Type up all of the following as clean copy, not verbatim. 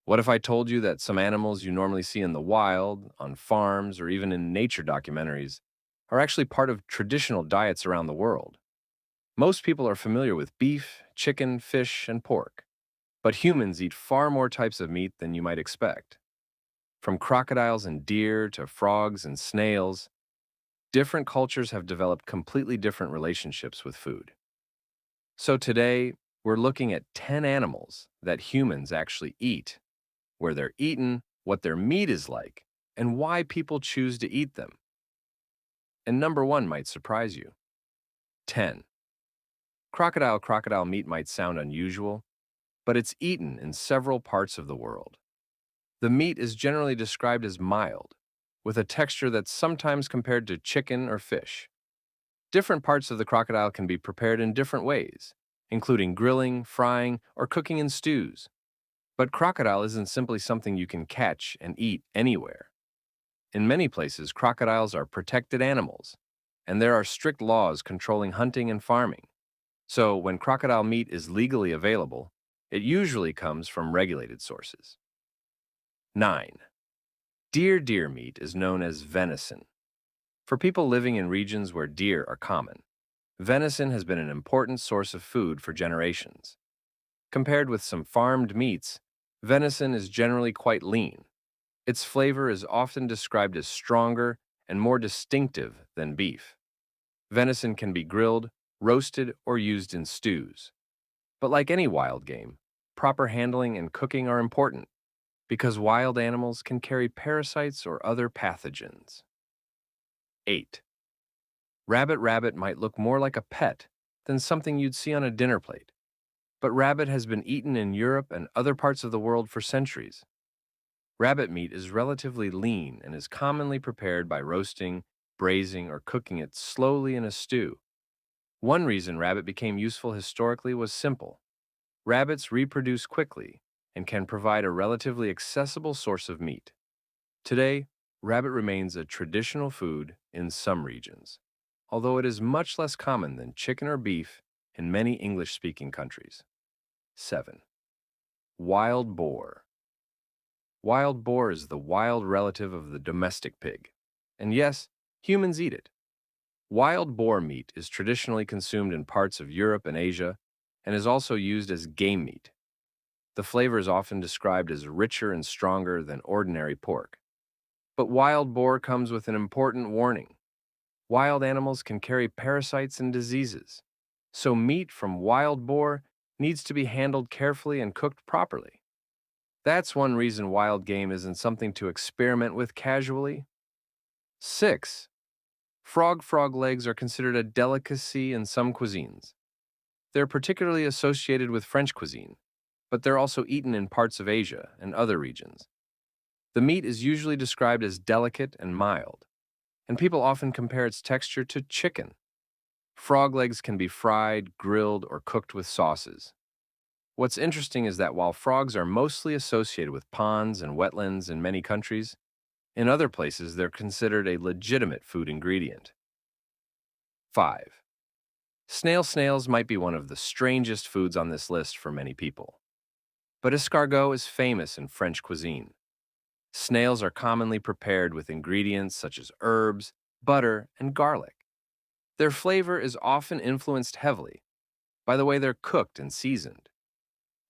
What if I told you that some animals you normally see in the wild, on farms, or even in nature documentaries are actually part of traditional diets around the world? Most people are familiar with beef, chicken, fish, and pork, but humans eat far more types of meat than you might expect. From crocodiles and deer to frogs and snails, different cultures have developed completely different relationships with food. So today, we're looking at 10 animals that humans actually eat, where they're eaten, what their meat is like, and why people choose to eat them. And number one might surprise you. 10. Crocodile meat might sound unusual, but it's eaten in several parts of the world. The meat is generally described as mild, with a texture that's sometimes compared to chicken or fish. Different parts of the crocodile can be prepared in different ways, including grilling, frying, or cooking in stews. But crocodile isn't simply something you can catch and eat anywhere. In many places, crocodiles are protected animals, and there are strict laws controlling hunting and farming. So, when crocodile meat is legally available, it usually comes from regulated sources. 9. Deer meat is known as venison. For people living in regions where deer are common, venison has been an important source of food for generations. Compared with some farmed meats, venison is generally quite lean. Its flavor is often described as stronger and more distinctive than beef. Venison can be grilled, roasted, or used in stews. But like any wild game, proper handling and cooking are important because wild animals can carry parasites or other pathogens. 8. Rabbit might look more like a pet than something you'd see on a dinner plate. But rabbit has been eaten in Europe and other parts of the world for centuries. Rabbit meat is relatively lean and is commonly prepared by roasting, braising, or cooking it slowly in a stew. One reason rabbit became useful historically was simple. Rabbits reproduce quickly and can provide a relatively accessible source of meat. Today, rabbit remains a traditional food in some regions, although it is much less common than chicken or beef in many English-speaking countries. 7. Wild boar. Wild boar is the wild relative of the domestic pig. And yes, humans eat it. Wild boar meat is traditionally consumed in parts of Europe and Asia and is also used as game meat. The flavor is often described as richer and stronger than ordinary pork. But wild boar comes with an important warning. Wild animals can carry parasites and diseases, so meat from wild boar needs to be handled carefully and cooked properly. That's one reason wild game isn't something to experiment with casually. 6. Frog legs are considered a delicacy in some cuisines. They're particularly associated with French cuisine, but they're also eaten in parts of Asia and other regions. The meat is usually described as delicate and mild, and people often compare its texture to chicken. Frog legs can be fried, grilled, or cooked with sauces. What's interesting is that while frogs are mostly associated with ponds and wetlands in many countries, in other places they're considered a legitimate food ingredient. 5. Snails might be one of the strangest foods on this list for many people. But escargot is famous in French cuisine. Snails are commonly prepared with ingredients such as herbs, butter, and garlic. Their flavor is often influenced heavily by the way they're cooked and seasoned.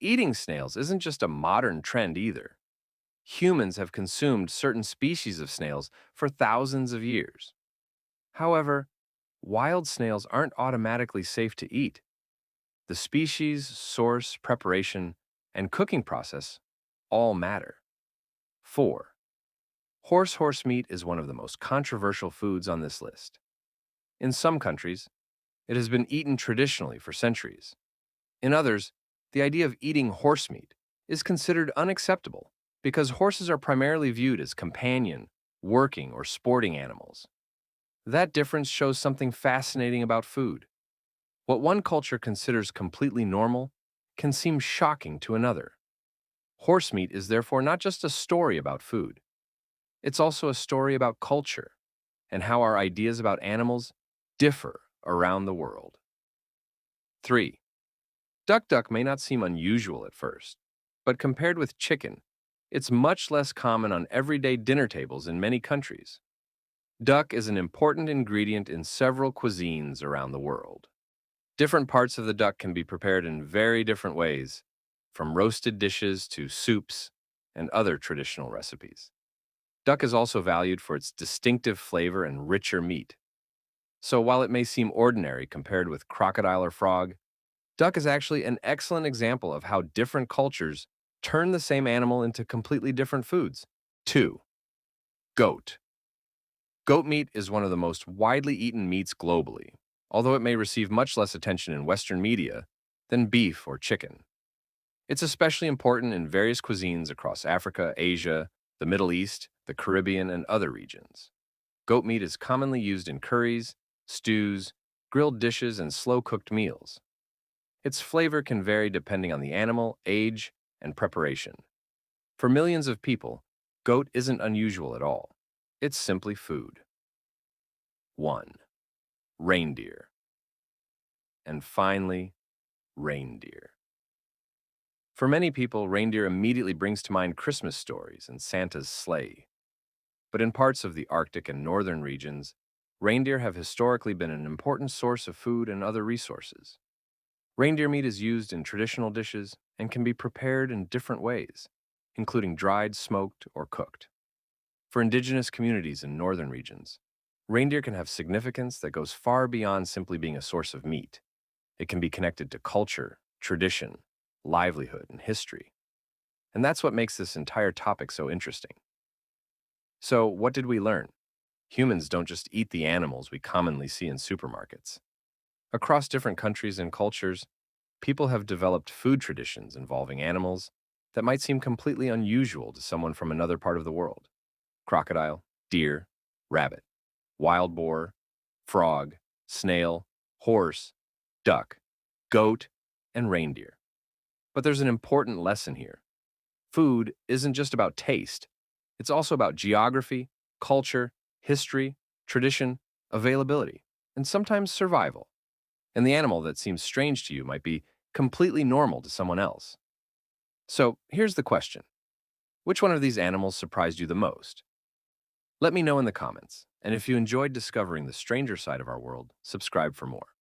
Eating snails isn't just a modern trend either. Humans have consumed certain species of snails for thousands of years. However, wild snails aren't automatically safe to eat. The species, source, preparation, and cooking process all matter. 4. Horse meat is one of the most controversial foods on this list. In some countries, it has been eaten traditionally for centuries. In others, the idea of eating horse meat is considered unacceptable because horses are primarily viewed as companion, working, or sporting animals. That difference shows something fascinating about food. What one culture considers completely normal can seem shocking to another. Horse meat is therefore not just a story about food. It's also a story about culture and how our ideas about animals differ around the world. 3. Duck may not seem unusual at first, but compared with chicken, It's much less common on everyday dinner tables in many countries. Duck is an important ingredient in several cuisines around the world. Different parts of the duck can be prepared in very different ways, from roasted dishes to soups and other traditional recipes. Duck is also valued for its distinctive flavor and richer meat. So while it may seem ordinary compared with crocodile or frog, duck is actually an excellent example of how different cultures turn the same animal into completely different foods. 2. Goat. Goat meat is one of the most widely eaten meats globally, although it may receive much less attention in Western media than beef or chicken. It's especially important in various cuisines across Africa, Asia, the Middle East, the Caribbean, and other regions. Goat meat is commonly used in curries, stews, grilled dishes, and slow-cooked meals. Its flavor can vary depending on the animal, age, and preparation. For millions of people, goat isn't unusual at all. It's simply food. 1. Reindeer. And finally, reindeer. For many people, reindeer immediately brings to mind Christmas stories and Santa's sleigh. But in parts of the Arctic and northern regions, reindeer have historically been an important source of food and other resources. Reindeer meat is used in traditional dishes and can be prepared in different ways, including dried, smoked, or cooked. For indigenous communities in northern regions, reindeer can have significance that goes far beyond simply being a source of meat. It can be connected to culture, tradition, livelihood, and history. And that's what makes this entire topic so interesting. So, what did we learn? Humans don't just eat the animals we commonly see in supermarkets. Across different countries and cultures, people have developed food traditions involving animals that might seem completely unusual to someone from another part of the world. Crocodile, deer, rabbit, wild boar, frog, snail, horse, duck, goat, and reindeer. But there's an important lesson here. Food isn't just about taste. It's also about geography, culture, history, tradition, availability, and sometimes survival. And the animal that seems strange to you might be completely normal to someone else. So here's the question. Which one of these animals surprised you the most? Let me know in the comments. And if you enjoyed discovering the stranger side of our world, subscribe for more.